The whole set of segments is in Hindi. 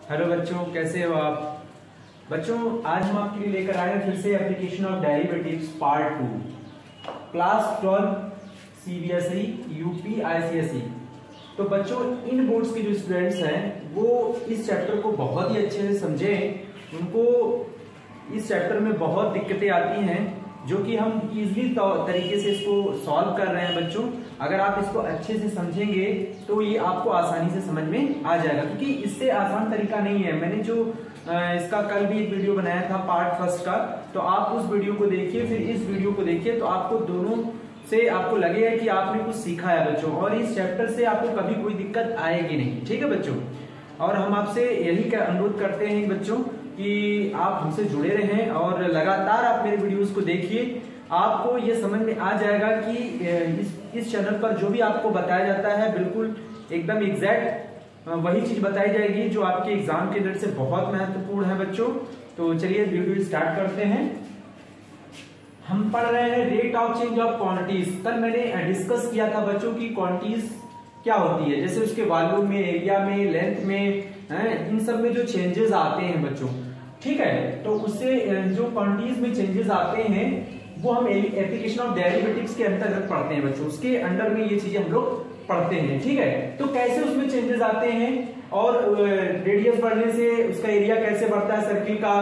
हेलो बच्चों, कैसे हो आप? बच्चों, आज हम आपके लिए लेकर आए हैं फिर से application of derivatives part 2, class 12 CBSE UP ICSE. तो बच्चों, इन बोर्ड्स के जो स्टूडेंट्स हैं वो इस चैप्टर को बहुत ही अच्छे से समझें। उनको इस चैप्टर में बहुत दिक्कतें आती हैं जो कि हम इजीली तरीके से इसको सॉल्व कर रहे हैं। बच्चों, अगर आप इसको अच्छे से समझेंगे तो ये आपको आसानी से समझ में आ जाएगा, क्योंकि इससे आसान तरीका नहीं है। मैंने जो इसका कल भी एक वीडियो बनाया था पार्ट फर्स्ट का, तो आप उस वीडियो को देखिए, फिर इस वीडियो को देखिए, तो आपको दोनों से आपको लगेगा कि आपने कुछ सीखा है बच्चों, और इस चैप्टर से आपको कभी कोई दिक्कत आएगी नहीं। ठीक है बच्चों, और हम आपसे यही अनुरोध करते हैं बच्चों कि आप हमसे जुड़े रहें और लगातार आप मेरे वीडियोस को देखिए। आपको ये समझ में आ जाएगा कि इस चैनल पर जो भी आपको बताया जाता है बिल्कुल एकदम एग्जैक्ट वही चीज बताई जाएगी जो आपके एग्जाम के दृष्टि से बहुत महत्वपूर्ण है बच्चों। तो चलिए वीडियो स्टार्ट करते हैं। हम पढ़ रहे हैं rate of change of quantities. कल मैंने डिस्कस किया था बच्चों की क्वांटिटीज क्या होती है, जैसे उसके वॉल्यूम में, एरिया में, लेंथ में, इन सब में जो चेंजेस आते हैं बच्चों। ठीक है, तो उससे जो क्वांटिटीज में चेंजेस आते हैं वो हम एप्लीकेशन ऑफ डेरिवेटिव्स के अंतर्गत पढ़ते हैं बच्चों। उसके अंडर में ये चीजें हम लोग पढ़ते हैं। ठीक है, तो कैसे उसमें चेंजेस आते हैं और रेडियस बढ़ने से उसका एरिया कैसे बढ़ता है सर्किल का,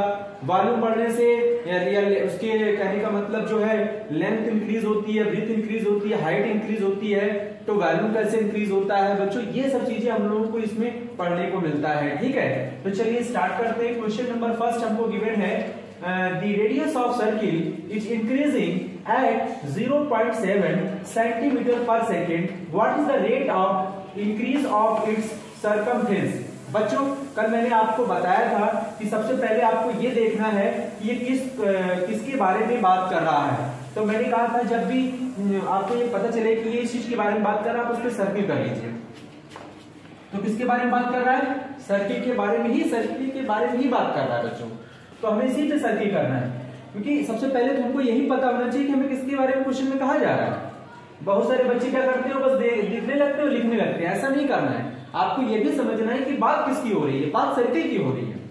वॉल्यूम बढ़ने से या उसके कहने का मतलब जो है लेंथ इंक्रीज होती है, ब्रीथ इंक्रीज होती है, हाइट इंक्रीज होती है, तो वॉल्यूम कैसे इंक्रीज होता है बच्चों, ये सब चीजें हम लोगों को इसमें पढ़ने को मिलता है। ठीक है, तो चलिए स्टार्ट करते हैं। क्वेश्चन नंबर फर्स्ट हमको गिवन है the radius of circle is increasing at 0.7 centimeter per second. What is the rate of increase of its circumference? बच्चों, कल मैंने आपको बताया था कि सबसे पहले आपको ये देखना है कि ये किसके बारे में बात कर रहा है। तो मैंने कहा था जब भी आपको ये पता चले कि ये इस चीज के बारे में बात कर रहा है आप उस पर सर्किल कर लीजिए। तो किसके बारे में बात कर रहा है? सर्किल के बारे में ही बात कर रहा है बच्चों। तो हमें इसी पे सर्किल करना है, क्योंकि सबसे पहले तो हमको यही पता होना चाहिए कि हमें किसके बारे में क्वेश्चन में कहा जा रहा है। बहुत सारे बच्चे क्या करते हो, बस लिखने लगते हो, लिखने लगते हैं। ऐसा नहीं करना है, आपको यह भी समझना है कि बात किसकी हो रही है। बात सर्किल की हो रही है,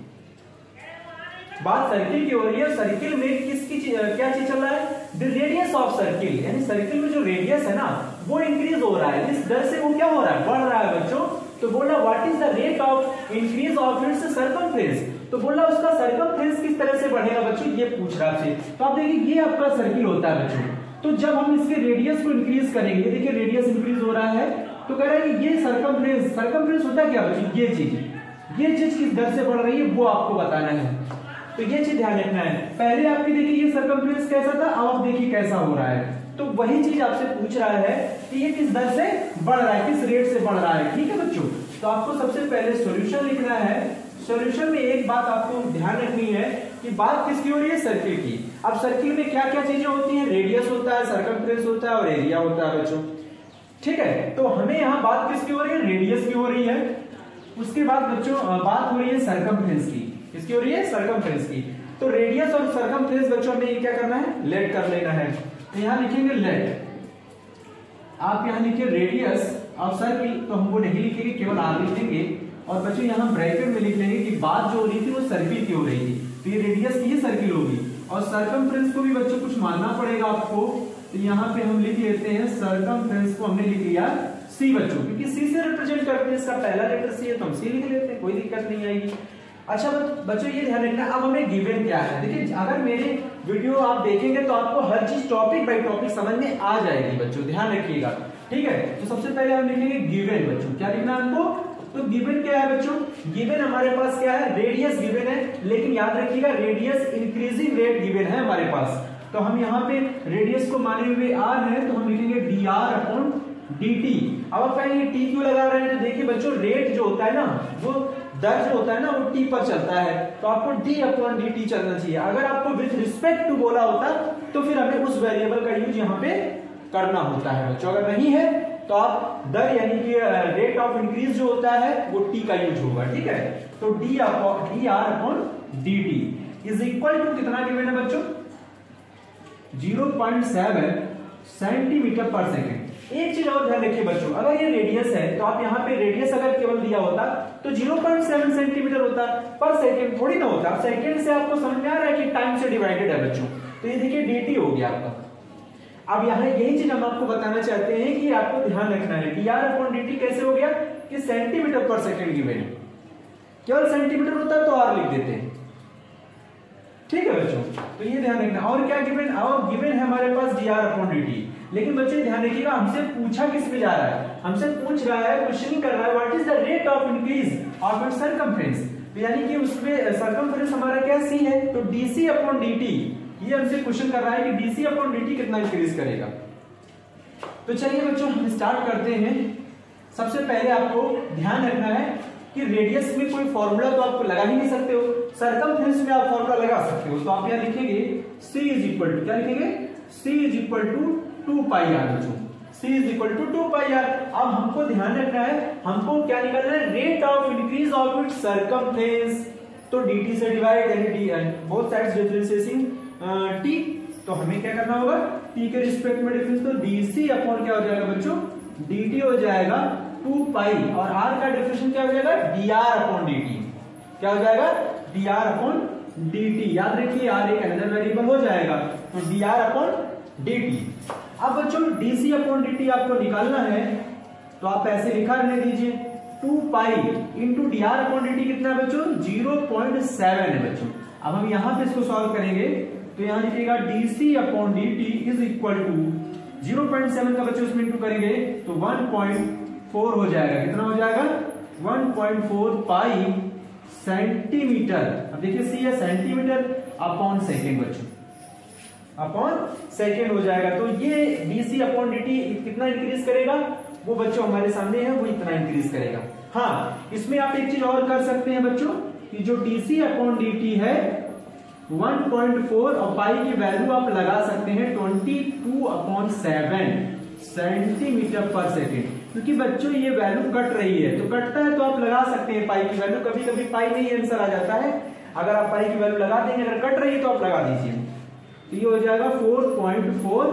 बात सर्किल की हो रही है। सर्किल में किसकी क्या चीज चल रहा है? द रेडियस ऑफ सर्किल, यानी सर्किल में जो रेडियस है ना वो इंक्रीज हो रहा है। इस दर से वो क्या हो रहा है? बढ़ रहा है बच्चों। तो बोला what is the rate of increase of its circumference, तो बोला उसका सर्कमफ्रेंस किस तरह से बढ़ेगा बच्चों, ये पूछ रहा है। तो आप देखिए ये आपका सर्किल होता है बच्चों। तो जब हम इसके रेडियस को इंक्रीज करेंगे, देखिए रेडियस इंक्रीज हो रहा है, तो कह रहा है कि ये सर्कमफ्रेंस होता है क्या बच्चों? ये चीज किस दर से बढ़ रही है वो आपको बताना है। तो ये चीज ध्यान रखना है। पहले आपकी देखिए ये सर्कमफ्रेंस कैसा था, अब आप देखिए कैसा हो रहा है। तो वही चीज आपसे पूछ रहा है कि ये किस दर से बढ़ रहा है, किस रेट से बढ़ रहा है। ठीक है बच्चों, तो आपको सबसे पहले सॉल्यूशन लिखना है। सॉल्यूशन में एक बात आपको ध्यान रखनी है कि बात किसकी हो रही है? सर्किल की। अब सर्किल में क्या क्या चीजें होती हैं? रेडियस होता है, सर्कमफ्रेंस होता है और एरिया होता है बच्चों। ठीक है, तो हमें यहाँ बात किसकी हो रही है? रेडियस की हो रही है। उसके बाद बच्चों बात हो रही है सर्कमफ्रेंस की। किसकी हो रही है? सर्कमफ्रेंस की। तो रेडियस और सर्कमफ्रेंस बच्चों हमें क्या करना है? लेट कर लेना है। तो यहाँ लिखेंगे लेट, आप यहाँ लिखिए रेडियस ऑफ सर्किल, तो हमको नहीं लिखेंगे, केवल आर लिखेंगे। और बच्चों यहाँ ब्रैकेट में लिख लेंगे कि बात जो हो रही थी वो सर्किल की हो रही थी, तो ये रेडियस की सर्किल होगी। और सर्कमफ्रेंस को भी बच्चों कुछ मानना पड़ेगा आपको, तो यहाँ पे हम लिख लेते हैं सर्कमफ्रेंस को हमने लिख लिया सी बच्चों, क्योंकि सी से रिप्रेजेंट करते हैं, इसका पहला लेटर सी है तो हम सी लिख लेते हैं, कोई दिक्कत नहीं आएगी। अच्छा बच्चों ये ध्यान रखना, अब हमें गिवन क्या है। देखिए अगर मेरे वीडियो आप देखेंगे तो आपको हर चीज टॉपिक बाय टॉपिक समझ में आ जाएगी बच्चों, ध्यान रखिएगा। ठीक है, तो सबसे पहले हम लिखेंगे गिवन बच्चों। क्या लिखना है हमको? तो गिवन क्या है बच्चों? गिवन हमारे पास क्या है? रेडियस गिवन है, लेकिन याद रखिएगा रेडियस इंक्रीजिंग रेट गिवन है हमारे पास। तो हम यहाँ पे रेडियस को माने हुए आर है, तो हम लिखेंगे D R upon D T. अब आप कहेंगे टी क्यों लगा रहे हैं? तो देखिए बच्चों रेट जो होता है ना, वो दर जो होता है ना वो टी पर चलता है, तो आपको डी अपॉन डी टी चलना चाहिए। अगर आपको विथ रिस्पेक्ट टू बोला होता तो फिर हमें उस वेरिएबल का यूज यहाँ पे करना होता है बच्चों। अगर नहीं है तो आप दर यानी कि रेट ऑफ इंक्रीज जो होता है वो टी का यूज होगा। ठीक है, तो D R upon D T is equal to कितना गिवन है बच्चों? 0.7 सेंटीमीटर पर सेकेंड। एक चीज और ध्यान रखिए बच्चों, अगर ये रेडियस है तो आप यहाँ पे रेडियस अगर केवल केवल दिया होता तो 0.7 सेंटीमीटर होता पर सेकेंड, थोड़ी ना होता। सेकेंड से आपको समझ में आ रहा है कि टाइम से डिवाइडेड है बच्चों, तो ये देखिए dt हो गया आपका। अब यहाँ यही चीज हम आपको बताना चाहते हैं कि आपको ध्यान रखना है dr/dt कैसे हो गया कि सेंटीमीटर पर सेकेंड गिवन है, केवल सेंटीमीटर होता है तो r लिख देते हैं, ठीक है बच्चों। तो ये ध्यान रखना। और क्या गिवन, और गिवन है हमारे पास dr/dt, लेकिन बच्चों ध्यान रखिएगा हमसे पूछा किस पे जा रहा है, हमसे पूछ रहा है, क्वेश्चनिंग कर रहा है what is the rate of increase of its circumference, यानी कि उसमें सर्कमफ्रेंस हमारा क्या c है, तो dc/dt, ये हमसे क्वेश्चन कर रहा है कि dc/dt कितना इंक्रीज करेगा। तो चलिए बच्चों हम स्टार्ट करते हैं। सबसे पहले आपको ध्यान रखना है कि रेडियस में कोई फॉर्मूला तो आपको लगा ही नहीं सकते हो, सर्कमफ्रेंस में आप फॉर्मूला लगा सकते हो। तो आप यहाँ लिखेंगे c इज इक्वल टू, क्या लिखेंगे, c is equal to 2 pi r बच्चों, c is equal to 2 pi r. अब हमको ध्यान रखना है, हमको क्या निकालना है, rate of increase of its circumference, तो dt से डिवाइड यानी बोथ साइड्स डिफरेंशिएटिंग t, तो हमें क्या करना होगा, t के रिस्पेक्ट में डिफरेंस, तो dc अपॉन क्या हो जाएगा बच्चों, dt हो जाएगा 2 पाई, और r का डिफरेंशिएशन क्या हो जाएगा, dr/dt, क्या हो जाएगा, dr/dt। याद रखिए r एक अनदर वेरिएबल हो जाएगा, तो dr/dt। अब बच्चों dc/dt आपको निकालना है, तो आप ऐसे लिखा रहने दीजिए, 2 पाई इंटू dr/dt कितना है बच्चों, 0.7 है बच्चों। अब हम यहां पे इसको सॉल्व करेंगे, तो यहां लिखिएगा dc/dt इज इक्वल टू 0.7 का बच्चों उसमें इंटू करेंगे तो 1.4 हो जाएगा, कितना हो जाएगा, 1.4 पाई सेंटीमीटर। अब देखिए c है सेंटीमीटर अपॉन सेकेंड बच्चों, अपॉन सेकेंड हो जाएगा। तो ये dc/dt कितना इंक्रीज करेगा, वो बच्चों हमारे सामने है, वो इतना इंक्रीज करेगा। हाँ, इसमें आप एक चीज और कर सकते हैं बच्चों कि जो dc/dt है 1.4 और पाई की वैल्यू आप लगा सकते हैं 22/7 सेंटीमीटर पर सेकेंड, क्योंकि बच्चों ये वैल्यू कट रही है, तो कटता है तो आप लगा सकते हैं पाई की वैल्यू, कभी कभी पाई में ही आंसर आ जाता है, अगर आप पाई की वैल्यू लगा देंगे, अगर कट रही है तो आप लगा दीजिए, तो ये हो जाएगा 4.4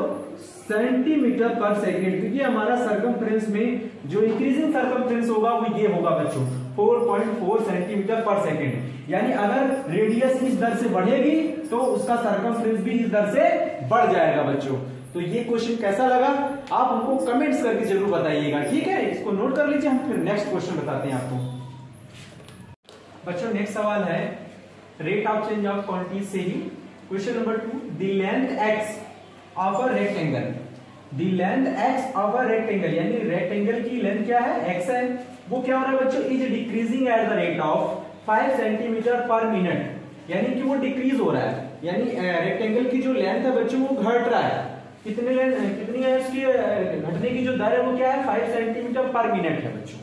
सेंटीमीटर पर सेकेंड, क्योंकि हमारा सर्कमफ्रेंस में जो इंक्रीजिंग सर्कमफ्रेंस होगा वो ये होगा बच्चों 4.4 सेंटीमीटर पर सेकेंड। यानी अगर रेडियस इस दर से बढ़ेगी तो उसका सर्कमफ्रेंस भी इस दर से बढ़ जाएगा बच्चों। तो ये क्वेश्चन कैसा लगा आप हमको कमेंट्स करके जरूर बताइएगा, ठीक है, इसको नोट कर लीजिए, हम फिर नेक्स्ट क्वेश्चन बताते हैं आपको। बच्चों नेक्स्ट सवाल है rate of change of quantity से ही, question number 2, the length x of a rectangle, the length x of a rectangle, यानी रेक्टेंगल की लेंथ क्या है, x है, वो क्या हो रहा है बच्चों, is decreasing at the rate of 5 centimetre पर मिनट, यानी कि वो डिक्रीज हो रहा है, यानी रेक्टेंगल की जो लेंथ है बच्चों वो घट रहा है, कितनी है उसकी घटने की जो दर है वो क्या है, 5 सेंटीमीटर पर मिनट है बच्चों।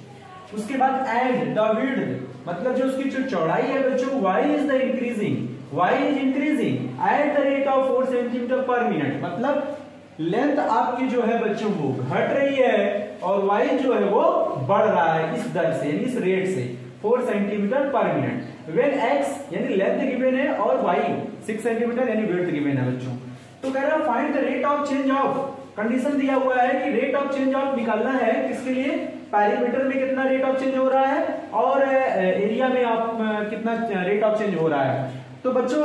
उसके बाद एंड द विड्थ, मतलब जो उसकी जो चौड़ाई है बच्चों, y is the increasing, y is increasing at the rate of 4 centimetre पर मिनट, मतलब लेंथ आपकी जो है बच्चों वो घट रही है और y जो है वो बढ़ रहा है इस दर से, यानी इस रेट से 4 सेंटीमीटर पर मिनट। व्हेन x यानी लेंथ गिवन है और y 6 सेंटीमीटर यानी विड्थ गिवन है बच्चों। तो कह रहा है find the rate of change of, condition दिया हुआ है कि रेट ऑफ चेंज ऑफ निकालना है, किसके लिए, पैरीमीटर में कितना रेट ऑफ चेंज हो रहा है और एरिया में आप कितना रेट ऑफ चेंज हो रहा है। तो बच्चों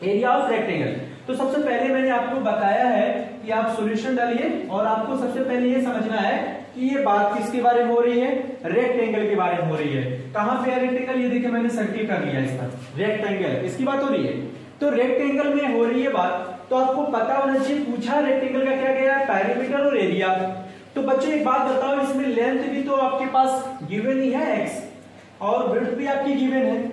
एरिया ऑफ रेक्टेंगल, तो सबसे पहले मैंने आपको बताया है कि आप सॉल्यूशन डालिए और आपको सबसे पहले ये समझना है कि ये बात किसके बारे में हो रही है, रेक्टेंगल के बारे में हो रही है। कहां पे है रेक्टेंगल, ये देखिए मैंने सर्किल कर लिया इस पर, रेक्टेंगल इसकी बात हो रही है, तो रेक्टेंगल में हो रही है बात, तो आपको पता होना चाहिए, पूछा रेक्टेंगल का क्या गया, पैरीमीटर और एरिया। तो बच्चों एक बात बताओ, इसमें लेंथ भी तो आपके पास गिवन ही है x और विड्थ भी आपकी गिवन है,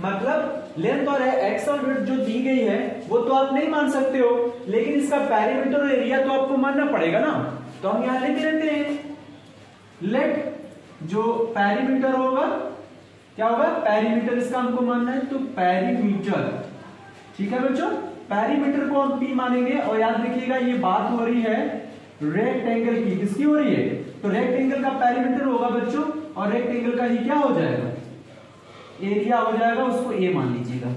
मतलब लेंथ और x और विड्थ जो दी गई है वो तो आप नहीं मान सकते हो, लेकिन इसका पैरीमीटर और एरिया तो आपको मानना पड़ेगा ना। तो हम यहां लिख देते हैं, लेट जो पैरीमीटर होगा क्या होगा, पैरीमीटर इसका हमको मानना है, तो पैरीमीटर, ठीक है बच्चों, पैरीमीटर को हम p मानेंगे। और याद रखिएगा ये बात हो रही है रेक्टेंगल की, किसकी हो रही है, तो रेक्टेंगल का पैरीमीटर होगा बच्चों और रेक्टेंगल का ही क्या हो जाएगा, एरिया हो जाएगा, उसको a मान लीजिएगा,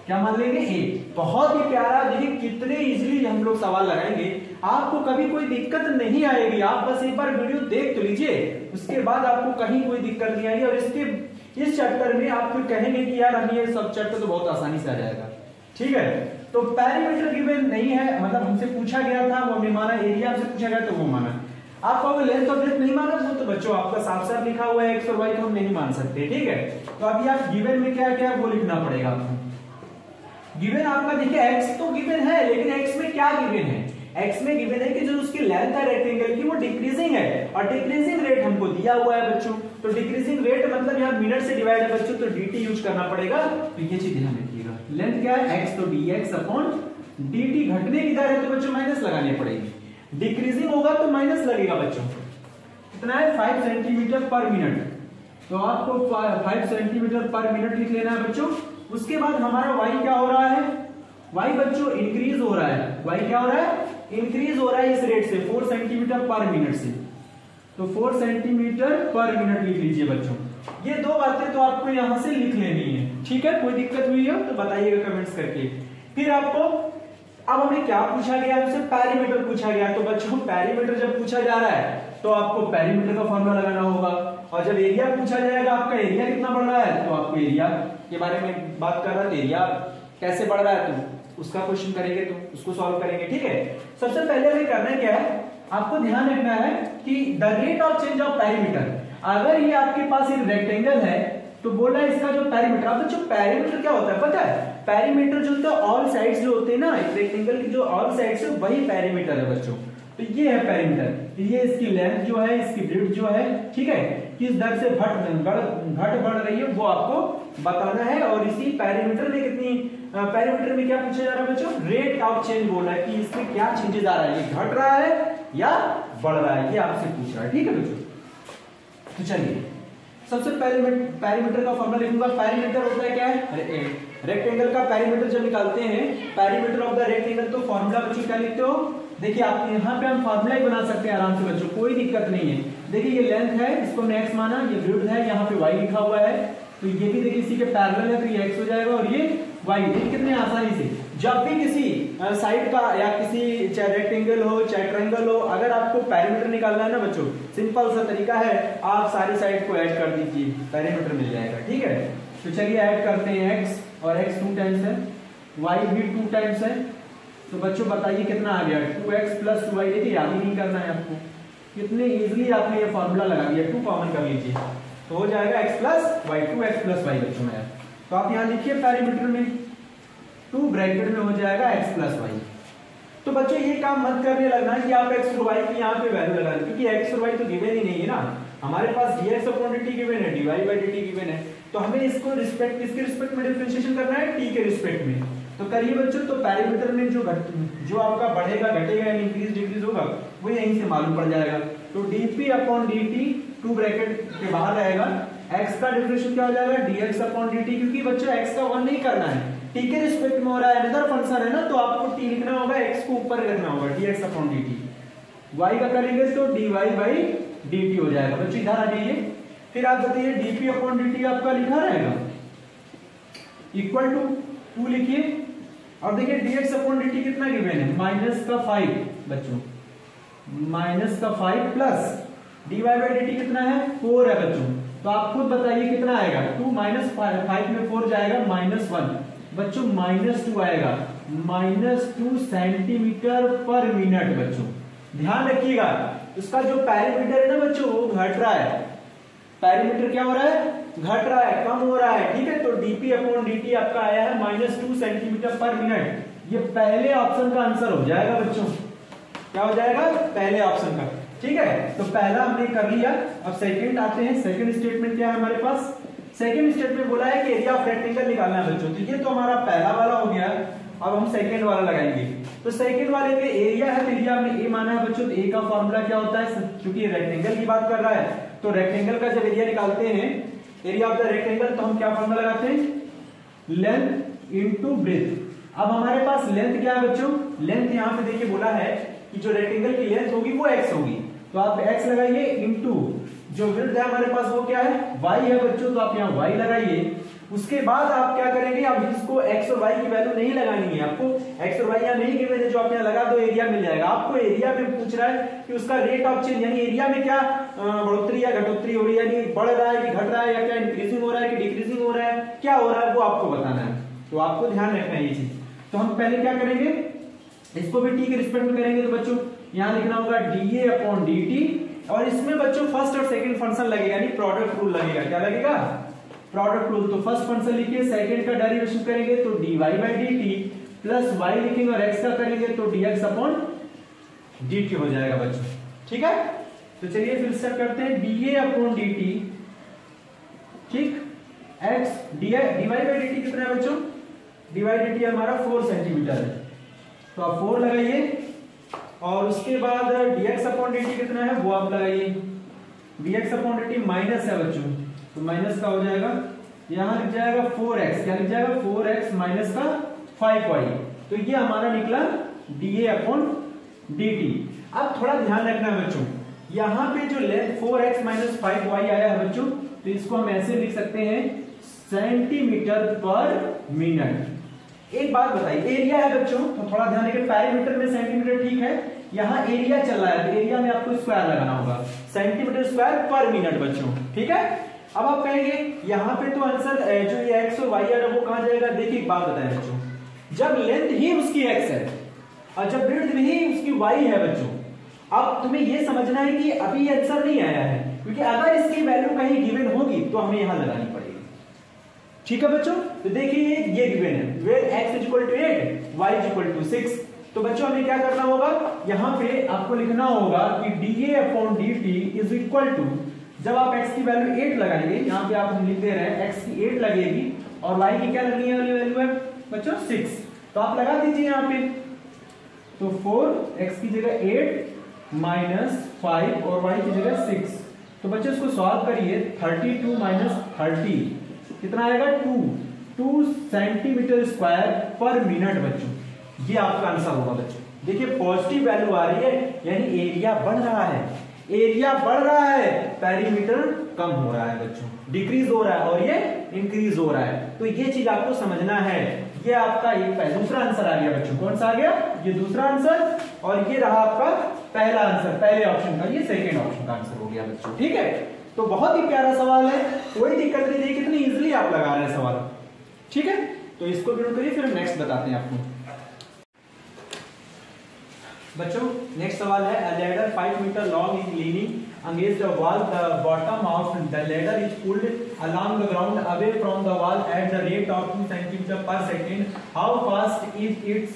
क्या मान लेंगे, a। बहुत ही प्यारा, देखिए कितने इजीली हम लोग सवाल लगाएंगे। आपको कभी कोई दिक्कत नहीं आएगी। आप बस एक बार वीडियो देख तो लीजिए, उसके बाद आपको कहीं कोई दिक्कत नहीं आएगी। और इस चैप्टर में आप फिर कहेंगे कि यार हमें ये सब चैप्टर तो बहुत आसानी से आ जाएगा। ठीक है, तो पेरीमीटर गिवन नहीं है, मतलब हमसे पूछा गया था वो हमने माना, एरिया हमसे पूछा गया तो वो माना। आप कहोगे लेंथ और ब्रेथ नहीं माना, वो तो बच्चों आपका साफ साफ लिखा हुआ है एक्स और वाई, तो हम नहीं मान सकते। ठीक है, तो अभी आप गिवन में क्या क्या वो लिखना पड़ेगा आपको। गिवन आपका देखिए एक्स तो गिवन है, लेकिन एक्स में क्या गिवन है, एक्स में गिवन है कि जो उसकी लेंथ है रेक्टेंगल की वो डिक्रीजिंग है, और डिक्रीजिंग रेट हमको दिया हुआ है बच्चों। तो डिक्रीजिंग रेट मतलब यहाँ मिनट से डिवाइड है बच्चों, तो dt यूज करना पड़ेगा। तो ये चीज ध्यान रखिएगा, लेंथ क्या है x, तो dx अपॉन dt, घटने की दर है तो बच्चों माइनस लगानी पड़ेगी, डिक्रीजिंग होगा तो माइनस लगेगा बच्चों। कितना है 5 सेंटीमीटर पर मिनट, तो आपको 5 सेंटीमीटर पर मिनट लिख लेना है बच्चों। उसके बाद हमारा y क्या हो रहा है, y बच्चों इंक्रीज हो रहा है, y क्या हो रहा है, इंक्रीज हो रहा है इस रेट से 4 सेंटीमीटर पर मिनट से, तो 4 सेंटीमीटर पर मिनट लिख लीजिए बच्चों। ये दो बातें तो आपको यहां से लिख लेनी है। ठीक है, कोई दिक्कत हुई हो तो बताइएगा कमेंट्स करके। फिर आपको अब हमें क्या पूछा गया, हमसे पेरीमीटर पूछा गया। तो बच्चों पेरीमीटर जब पूछा जा रहा है तो आपको पेरीमीटर का फॉर्मूला लगाना होगा, और जब एरिया पूछा जाएगा आपका एरिया कितना बढ़ रहा है तो आपको एरिया के बारे में बात कर रहा है, एरिया कैसे बढ़ रहा है तो उसका क्वेश्चन करेंगे, तो उसको सॉल्व करेंगे। ठीक है, सबसे पहले हमें करना क्या है, आपको ध्यान रखना है कि the rate of change of perimeter. अगर ये आपके पास एक रेक्टेंगल है तो बोला इसका जो पेरीमीटर, अब बच्चों पेरीमीटर क्या होता है पता है, पेरीमीटर जो होता है ऑल साइड्स जो होते हैं ना एक रेक्टेंगल की, जो ऑल साइड्स है वही पेरीमीटर है बच्चों। तो ये है पेरीमीटर, ये इसकी लेंथ जो है, इसकी ब्रेड्थ जो है, ठीक है, किस दर से घट बढ़ रही है वो आपको बताना है। और इसी पेरीमीटर में कितनी, पेरीमीटर में क्या पूछा जा रहा है बच्चों, रेट ऑफ चेंज बोला है कि इसमें क्या चेंजेस आ रहा है, ये घट रहा है या बढ़ रहा है, ये आपसे पूछ रहा है। ठीक है बच्चों, तो चलिए सबसे पहले मैं पेरीमीटर का फॉर्मूला लिखूंगा। पेरीमीटर होता है क्या है, रेक्टेंगल का पेरीमीटर जब निकालते हैं, पेरीमीटर ऑफ द रेक्टेंगल, तो फॉर्मूला बच्चों क्या लिखते हो, देखिए आप यहाँ पे हम फॉर्मूला ही बना सकते हैं आराम से बच्चों, कोई दिक्कत नहीं है। देखिए ये लेंथ है, इसको हमने x माना, ये ब्रेड्थ है, यहाँ पे y लिखा हुआ है, तो ये भी देखिए इसी के पैरेलल है, तो ये x हो जाएगा और ये y। ये कितने आसानी से जब भी किसी साइड का या किसी चाहे रेक्टेंगल हो चाहे ट्रायंगल हो, अगर आपको पेरीमीटर निकालना है ना बच्चों, सिंपल सा तरीका है, आप सारी साइड को ऐड कर दीजिए, पेरीमीटर मिल जाएगा। ठीक है, तो चलिए ऐड करते हैं x, और x 2 टाइम्स है, y भी 2 टाइम्स है, तो बच्चों बताइए कितना आ गया, 2x प्लस 2y। देखिए याद ही नहीं करना है आपको, कितने इजीली आपने ये फॉर्मूला लगा दिया, 2 कॉमन कर लीजिए तो हो जाएगा x plus y, 2x plus y बच्चों में। तो आप यहाँ लिखिए पेरीमीटर में 2 ब्रैकेट में हो जाएगा x प्लस y। तो बच्चों ये काम मत करने लगना कि आप x और y की यहाँ पे वैल्यू लगाना, क्योंकि x और y तो गिवन ही नहीं है ना, हमारे पास dx अपॉन dt गिवन है, dy बाय dt गिवन है, तो हमें इसको रिस्पेक्ट, किसके रिस्पेक्ट में डिफरेंशिएशन करना है, t के रिस्पेक्ट में। तो करिए बच्चों, तो पेरीमीटर में जो आपका बढ़ेगा घटेगा या इंक्रीज डिक्रीज होगा वो यहीं से मालूम पड़ जाएगा। तो dp अपॉन dt 2 ब्रैकेट के बाहर रहेगा, x का डिफरेंशियल क्या हो जाएगा, dx अपॉन dt, क्योंकि बच्चों x का 1 नहीं करना है, t के रिस्पेक्ट में हो रहा है, अनदर फंक्शन है ना, तो आपको t लिखना होगा, x को ऊपर रखना होगा, dx अपॉन dt। y का करेंगे तो dy बाई dt हो जाएगा। बच्चों इधर आ जाइए, फिर आप बताइए dp अपॉन dt आपका लिखा रहेगा इक्वल टू 2 लिखिए, और देखिए dx अपॉन dt कितना गिवन है, -5 बच्चों, -5 प्लस dy बाई dt कितना है, 4 है बच्चों। तो आप खुद बताइए कितना आएगा, 2 -5 में 4 जाएगा -1 बच्चों, -2 आएगा, -2 सेंटीमीटर पर मिनट बच्चों। ध्यान रखिएगा, इसका जो पेरीमीटर है ना बच्चों वो घट रहा है, पेरीमीटर क्या हो रहा है, घट रहा है, कम हो रहा है। ठीक है, तो dp अपॉन dt आपका आया है -2 सेंटीमीटर पर मिनट। ये पहले ऑप्शन का आंसर हो जाएगा बच्चों, क्या हो जाएगा, पहले ऑप्शन का। ठीक है, तो पहला हमने कर लिया, अब सेकंड आते हैं। सेकंड स्टेटमेंट क्या है हमारे पास, सेकंड स्टेटमेंट बोला है कि एरिया ऑफ रेक्टेंगल निकालना है बच्चों। तो ये तो हमारा पहला वाला हो गया, अब हम सेकंड वाला लगाएंगे। तो सेकंड वाले में एरिया है, तो एरिया हमने ए माना है बच्चों, तो ए का फॉर्मूला क्या होता है, क्योंकि रेक्टेंगल की बात कर रहा है, तो रेक्टेंगल का जब एरिया निकालते हैं, एरिया ऑफ द रेक्टेंगल, तो हम क्या फॉर्मूला लगाते हैं, लेंथ इनटू ब्रेथ। अब हमारे पास लेंथ क्या है बच्चों, लेंथ यहाँ पे देखिए बोला है कि जो रेक्टेंगल की लेंथ होगी वो x होगी, तो आप x लगाइए, इनटू जो विड्थ है हमारे पास वो क्या है, y है बच्चों, तो आप यहाँ y लगाइए, उसके बाद आप क्या करेंगे, अब इसको एक्स और वाई की वैल्यू नहीं लगानी है आपको, एक्स और वाई यहाँ नहीं गिवन है, जो आप यहाँ लगा दो एरिया मिल जाएगा आपको। एरिया में पूछ रहा है कि उसका रेट ऑफ चेंज यानी एरिया में क्या बढ़ोतरी या घटोतरी हो रही है, यानी बढ़ रहा है कि घट रहा है, या क्या इंक्रीजिंग हो रहा है कि डिक्रीजिंग हो रहा है, क्या हो रहा है वो आपको बताना है। तो आपको ध्यान रखना है ये चीज। तो हम पहले क्या करेंगे, इसको भी टी के रिस्पेक्ट में करेंगे। तो बच्चों यहाँ लिखना होगा dA अपॉन dt, और इसमें बच्चों फर्स्ट और सेकंड फंक्शन लगेगा, यानी प्रोडक्ट रूल लगेगा। क्या लगेगा, प्रोडक्ट रूल। तो फर्स्ट फंक्शन लिखिए, सेकंड का डेरिवेशन करेंगे तो dy by dt plus y लिखेंगे और x का करेंगे तो dx अपॉन dt हो जाएगा बच्चों, ठीक है। तो चलिए फिर स्टार्ट करते हैं, dA अपॉन dt, ठीक, x dy बाई dt कितना है बच्चों, dy dt हमारा 4 सेंटीमीटर है, तो आप 4 लगाइए, और उसके बाद dx अपॉन dt कितना है वो आप लगाइए, dx अपॉन dt माइनस है बच्चों, तो माइनस का हो जाएगा, यहां लिख जाएगा 4x, क्या लिख जाएगा 4x माइनस का 5y, तो ये हमारा निकला dA अपॉन dt। अब थोड़ा ध्यान रखना है बच्चों, यहाँ पे जो लेंथ 4x माइनस 5y आया है बच्चों, तो इसको हम ऐसे लिख सकते हैं सेंटीमीटर पर मिनट। एक बात बताइए, एरिया है बच्चों, तो थोड़ा ध्यान रखिए, पैरामीटर में सेंटीमीटर ठीक है, यहाँ एरिया चल रहा है, तो एरिया में आपको स्क्वायर लगाना होगा, सेंटीमीटर स्क्वायर पर मिनट बच्चों, ठीक है। अब आप कहेंगे यहाँ पे तो आंसर जो ये एक्स और वाई है वो कहाँ जाएगा। देखिए एक बात बताएं बच्चों, जब लेंथ ही उसकी एक्स है और जब ब्रेड्थ ही उसकी वाई है बच्चों, अब तुम्हें ये समझना है कि अभी ये आंसर नहीं आया है, क्योंकि अगर इसकी वैल्यू कहीं गिवन होगी तो हमें यहाँ लगानी पड़ेगी, ठीक है बच्चों। तो देखिए ये गिवन है, where x is equal to 8 y is equal to 6, तो बच्चों हमें क्या करना होगा, यहाँ पे आपको लिखना होगा कि dA upon dt is equal to, जब आप x की वैल्यू 8 लगाएंगे, यहाँ पे आप लिख दे रहे हैं x की 8 लगेगी और y की क्या लगनी है वाली वैल्यू है बच्चों 6, तो आप लगा दीजिए यहाँ पे, तो 4x की जगह 8 माइनस 5 और y की जगह 6, तो बच्चों इसको सॉल्व करिए, 32 माइनस 30 कितना आएगा 2 सेंटीमीटर स्क्वायर पर मिनट बच्चों, ये आपका आंसर होगा बच्चों। देखिए पॉजिटिव वैल्यू आ रही है, यानी एरिया बढ़ रहा है, एरिया बढ़ रहा है, पेरीमीटर कम हो रहा है बच्चों, डिक्रीज हो रहा है और ये इंक्रीज हो रहा है, तो ये चीज आपको समझना है। ये आपका एक दूसरा आंसर आ गया बच्चों, कौन सा आ गया, ये दूसरा आंसर, और ये रहा आपका पहला आंसर, पहले ऑप्शन का, ये सेकेंड ऑप्शन का आंसर हो गया बच्चों, ठीक है। तो बहुत ही प्यारा सवाल है, कोई दिक्कत नहीं, देखिए कितनी इजीली आप लगा रहे हैं सवाल, ठीक है। तो इसको नोट करिए, फिर नेक्स्ट बताते हैं आपको बच्चों। नेक्स्ट सवाल है, a ladder 5 meter long is leaning against the wall, the bottom of the ladder is pulled along the ground away from the wall at the rate of 2 cm per second, how fast is its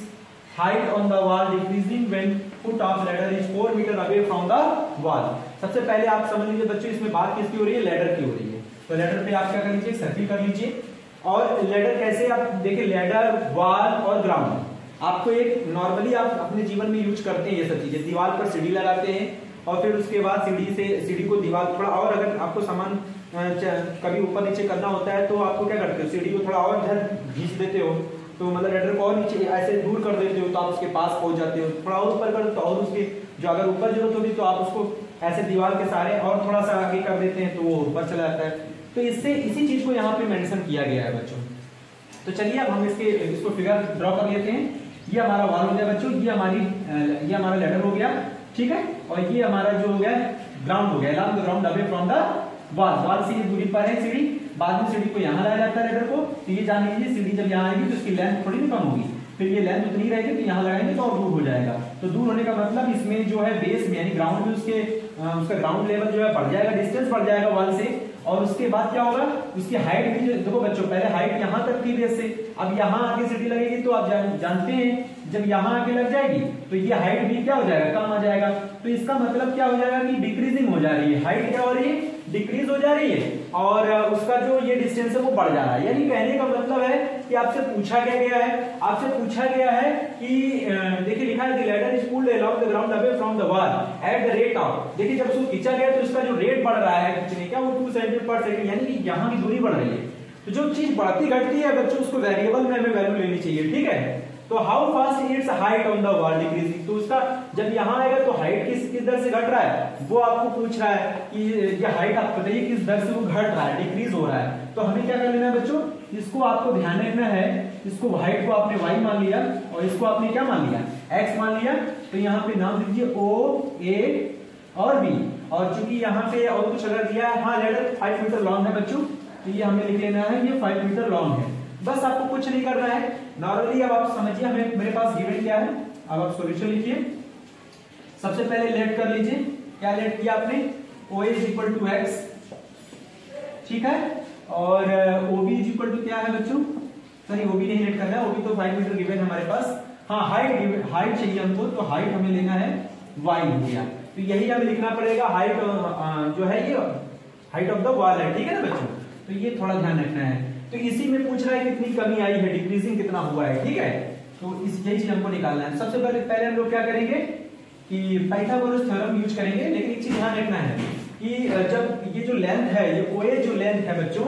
height on the wall decreasing when foot of ladder is 4 meter away from the wall। सबसे पहले आप समझ लीजिए बच्चों, इसमें बात किसकी हो रही है, लेडर की हो रही है। तो लेडर पे आप क्या कर लीजिए, सर्किल कर लीजिए, और लेडर कैसे, आप देखिए लेडर, वॉल और ग्राउंड, आपको एक नॉर्मली आप अपने जीवन में यूज करते हैं ये सब चीजें, दीवार पर सीढ़ी लगाते हैं और फिर उसके बाद सीढ़ी को दीवार थोड़ा, और अगर आपको सामान कभी ऊपर नीचे करना होता है तो आपको क्या करते हो, सीढ़ी को थोड़ा और इधर खींच देते हो, तो मतलब लेडर को और नीचे ऐसे दूर कर देते हो, तो आप उसके पास पहुंच जाते हो, थोड़ा और ऊपर कर तो और उसके जो अगर ऊपर जरूरत होगी तो आप उसको ऐसे दीवार के सहारे और थोड़ा सा आगे कर देते हैं तो वो ऊपर चला जाता है। तो इससे इसी चीज को यहाँ पे मेंशन किया गया है बच्चों। तो चलिए अब हम इसको फिगर ड्रॉ कर लेते हैं। ये हमारा वॉल हो गया बच्चों, ये हमारा लेडर हो गया, ठीक है, और ये हमारा जो हो गया ग्राउंड हो गया, along the ground away from the wall, wall से दूरी पर है सीढ़ी, बाद में सीढ़ी को यहाँ लाया जाता है लेडर को, तो ये जान लीजिए सीढ़ी जब यहाँ आएगी तो इसकी लेंथ थोड़ी भी कम होगी, फिर ये लेंथ उतनी रहेगी, तो यहाँ लगाएंगे तो और दूर हो जाएगा। तो दूर होने का मतलब इसमें जो है बेस में यानी ग्राउंड में उसका ग्राउंड लेवल जो है बढ़ जाएगा, डिस्टेंस बढ़ जाएगा वॉल से, और उसके बाद क्या होगा, उसकी हाइट भी, देखो बच्चों पहले हाइट यहाँ तक थी बेस से, अब यहाँ आगे सीढ़ी लगेगी तो आप जानते हैं जब यहाँ आगे लग जाएगी तो ये हाइट भी क्या हो जाएगा, कम आ जाएगा। तो इसका मतलब क्या हो जाएगा कि डिक्रीजिंग हो जा रही है, हाइट क्या हो रही है, डिक्रीज हो जा रही है, और उसका जो ये डिस्टेंस है वो बढ़ जा रहा है। यानी कहने का मतलब है कि आपसे पूछा क्या गया है, आपसे पूछा गया है कि देखिए लिखा है the ladder is pulled along the ground away from the wall at the rate of, देखिए जब उसको खींचा गया तो इसका जो रेट बढ़ रहा है खींचने का वो 2 सेंटीमीटर पर सेकंड, यानी कि यहाँ की दूरी बढ़ रही है। तो जो चीज बढ़ती घटती है बच्चों उसको वेरिएबल में हमें वैल्यू लेनी चाहिए, ठीक है। तो how fast it's height on the wall decreasing, तो उसका जब यहाँ आएगा तो हाइट किस दर से घट रहा है वो आपको पूछ रहा है कि ये हाइट आप बताइए किस दर से वो घट रहा है, डिक्रीज हो रहा है। तो हमें क्या कर लेना है बच्चों, इसको आपको ध्यान रखना है, इसको हाइट को आपने y मान लिया और इसको आपने क्या मान लिया, x मान लिया। तो यहाँ पे नाम दीजिए O, A और B, और चूंकि यहाँ पे और कुछ अगर दिया है, हाँ लेटर 5 मीटर लॉन्ग है बच्चों, तो ये हमें लिख लेना है ये 5 मीटर लॉन्ग है। बस आपको कुछ नहीं करना है नॉर्मली। अब आप समझिए हमें मेरे पास गिवन क्या है। अब आप सॉल्यूशन लिखिए। सबसे पहले लेट कर लीजिए, क्या लेट किया आपने, OA is equal to x, ठीक है, और OB इज इक्वल टू क्या है बच्चों, सॉरी OB नहीं लेट करना है, OB तो 5 मीटर गिवन है हमारे पास। हाँ हाइट चाहिए हमको, तो हाइट हमें लेना है y हो गया, तो यही हमें लिखना पड़ेगा। हाइट जो है ये हाइट ऑफ द वॉल है, ठीक है ना बच्चों, तो ये थोड़ा ध्यान रखना है। तो इसी में पूछ रहा है कितनी कमी आई है, डिक्रीजिंग कितना हुआ है, ठीक है, तो इस यही चीज हमको निकालना है। सबसे पहले हम लोग क्या करेंगे कि पाइथागोरस थ्योरम यूज करेंगे, लेकिन एक चीज ध्यान रखना है कि जब ये जो लेंथ है, ये OA जो लेंथ है बच्चों,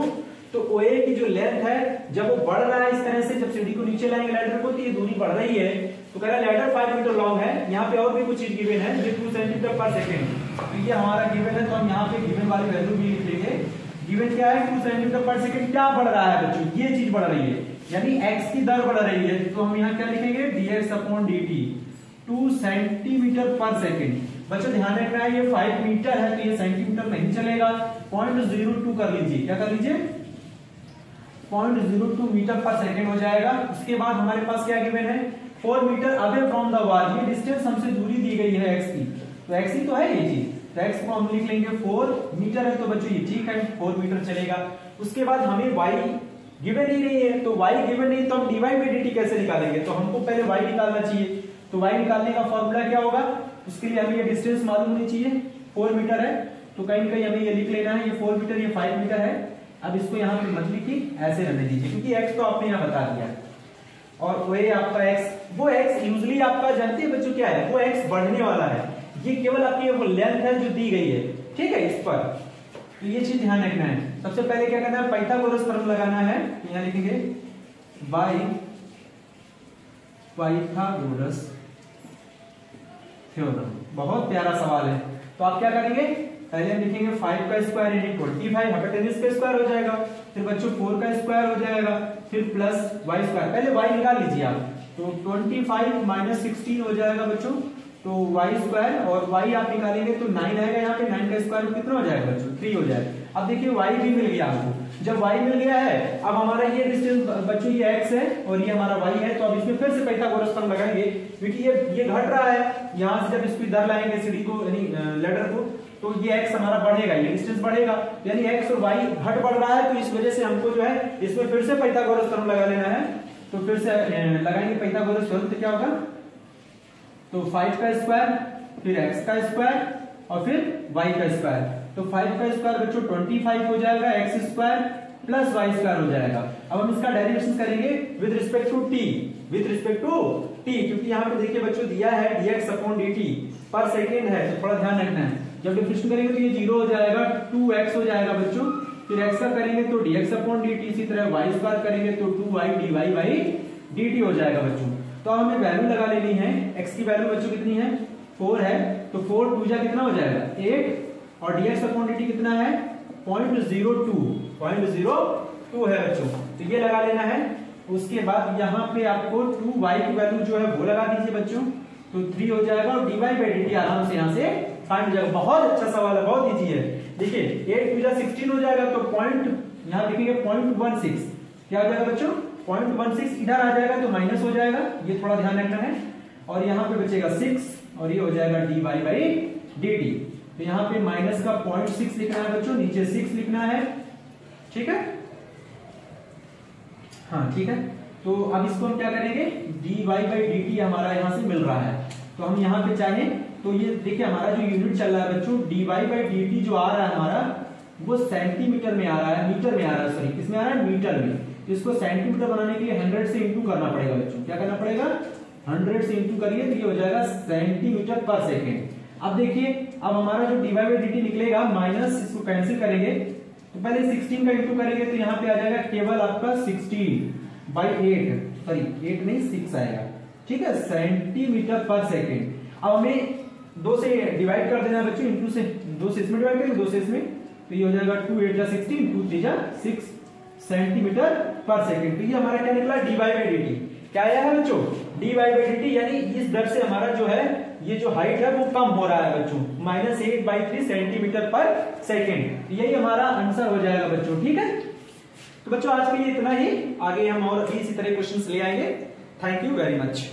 तो OA की जो लेंथ है जब वो बढ़ रहा है इस तरह से, जब सीढ़ी को नीचे लाएंगे लैडर को, तो ये दूरी बढ़ रही है। तो कह रहा है लैडर 5 मीटर लॉन्ग है, यहाँ पे और भी कुछ चीज गिवन है, ये 2 सेंटीमीटर पर सेकेंड, तो ये हमारा गिवन है, तो हम यहाँ पे गिवन वाली वैल्यू भी लिख लेंगे। गिवन क्या है, 2 सेंटीमीटर पर सेकेंड। क्या बढ़ रहा है बच्चों, ये चीज बढ़ रही है, यानी x की दर बढ़ रही है, तो हम यहाँ क्या लिखेंगे, dx अपॉन dt, 2 सेंटीमीटर पर सेकेंड। बच्चों ध्यान रखना है ये 5 मीटर है, तो ये सेंटीमीटर नहीं चलेगा, 0.02 कर लीजिए, क्या कर लीजिए, 0.02 मीटर पर सेकेंड हो जाएगा। उसके बाद हमारे पास क्या गिवन है, 4 metre away from the wall, ये डिस्टेंस हमसे दूरी दी गई है x की, तो x ही तो है ये चीज, तो x को हम लिख लेंगे 4 मीटर है, तो बच्चों ये ठीक है 4 मीटर चलेगा। उसके बाद हमें y गिवन ही नहीं है, तो y गिवन नहीं तो हम dy बाई dt कैसे निकालेंगे, तो हमको पहले y निकालना चाहिए। तो y निकालने का फॉर्मूला क्या होगा, उसके लिए हमें ये डिस्टेंस मालूम होनी चाहिए, 4 मीटर है, तो कहीं ना कहीं हमें ये लिख लेना है, ये 4 मीटर, ये 5 मीटर है। अब इसको यहाँ पे मत लिखिए, ऐसे रहने दीजिए, क्योंकि x तो आपने यहाँ बता दिया, और वो आपका x, वो x यूजुअली आपका जानते हैं बच्चों क्या है, वो x बढ़ने वाला है, ये केवल आपकी वो लेंथ है जो दी गई है, ठीक है, इस पर, तो ये चीज ध्यान रखना है। सबसे पहले क्या करना है, पाइथागोरस थ्योरम लगाना है, यहाँ लिखेंगे बाय पाइथागोरस थ्योरम। बहुत प्यारा सवाल है, तो आप क्या करेंगे, पहले हम लिखेंगे 5 का स्क्वायर यानी 25, हाइपोटेन्यूज का स्क्वायर हो जाएगा, फिर बच्चों 4 का स्क्वायर हो जाएगा, फिर प्लस y स्क्वायर, पहले y निकाल लीजिए आप, तो 25 माइनस 16 हो जाएगा बच्चों, तो y स्क्वायर, और y आप निकालेंगे तो 9 आएगा, यहाँ पे 9 का स्क्वायर कितना हो जाएगा बच्चों, 3 हो जाएगा। अब देखिए y भी मिल गया आपको, जब y मिल गया है, अब हमारा ये डिस्टेंस बच्चों ये x है और ये हमारा y है, तो अब इसमें फिर से पाइथागोरस थ्योरम लगाएंगे, क्योंकि ये घट रहा है, यहाँ से जब इसको इधर लाएंगे सीढ़ी को यानी लैडर को, तो ये x हमारा बढ़ेगा, ये डिस्टेंस बढ़ेगा, यानी x और y घट बढ़ रहा है, तो इस वजह से हमको जो है इसमें फिर से पाइथागोरस थ्योरम लगा लेना है। तो फिर से लगाएंगे पाइथागोरस थ्योरम, तो क्या होगा, तो 5 का स्क्वायर, फिर x का स्क्वायर और फिर y का स्क्वायर, तो 5 का स्क्वायर बच्चों 25 हो जाएगा, x square plus y square हो जाएगा। अब हम इसका डेरिवेशन करेंगे with respect to t, with respect to t, क्योंकि यहाँ पे देखिए बच्चों दिया है dx अपॉन dt पर सेकेंड है, तो थोड़ा ध्यान रखना है। जब डिफरेंशिएट करेंगे तो ये 0 हो जाएगा, 2x हो जाएगा बच्चों, फिर x का करेंगे तो dx अपॉन dt, इसी तरह y स्क्वायर करेंगे तो 2y dy बाई dt हो जाएगा बच्चों। तो हमें वैल्यू लगा लेनी है, x की वैल्यू बच्चों कितनी है, 4 है, तो 4 2 जा कितना हो जाएगा 8, और dx अपॉन dt कितना है 0.02 है बच्चों, तो ये लगा लेना है। उसके बाद यहाँ पे आपको 2y की वैल्यू जो है वो लगा दीजिए बच्चों, तो 3 हो जाएगा, और dy बाई dt आराम से यहाँ से फाइंड हो जाएगा। बहुत अच्छा सवाल है, बहुत इजी है। देखिए 8 2 जा 16 हो जाएगा, तो पॉइंट यहाँ लिखेंगे 0.16, क्या हो जाएगा बच्चों 0.16, इधर आ जाएगा तो माइनस हो जाएगा, ये थोड़ा ध्यान रखना है, और यहाँ पे बचेगा 6, और ये हो जाएगा dy बाई dt, तो यहाँ पे माइनस का 0.6 लिखना है बच्चों, नीचे 6 लिखना है, ठीक है, हाँ ठीक है। तो अब इसको हम क्या करेंगे, dy बाई dt हमारा यहाँ से मिल रहा है, तो हम यहाँ पे चाहें तो ये देखिए हमारा जो यूनिट चल रहा है बच्चों, dy बाई dt जो आ रहा है हमारा वो सेंटीमीटर में आ रहा है, मीटर में आ रहा है, सॉरी किसमें आ रहा है, मीटर में। तो इसको सेंटीमीटर बनाने के लिए 100 से इंटू करना पड़ेगा बच्चों, क्या करना पड़ेगा 100 से इंटू करिए, तो ये हो जाएगा सेंटीमीटर पर सेकेंड। अब देखिए अब हमारा जो dy बाई dt निकलेगा, माइनस इसको कैंसिल करेंगे, तो पहले 16 का इंटू करेंगे, तो यहाँ पे आ जाएगा केवल आपका 16 बाई 8, सॉरी 8 नहीं 6 आएगा, ठीक है, सेंटीमीटर पर सेकेंड। अब हमें 2 से डिवाइड कर देना बच्चों, इंटू से 2 से इसमें डिवाइड करेंगे, 2 से इसमें, तो ये हो जाएगा 2 8 16, 2 3 6 सेंटीमीटर पर सेकेंड। तो ये हमारा क्या निकला, D Y by D T. क्या आया है बच्चों, D Y by D T, यानी इस दर से हमारा जो है ये जो हाइट है वो कम हो रहा है बच्चों, -8/3 सेंटीमीटर पर सेकेंड। यही हमारा आंसर हो जाएगा बच्चों, ठीक है। तो बच्चों आज के लिए इतना ही, आगे हम और भी इसी तरह क्वेश्चंस ले आएंगे। Thank you very much.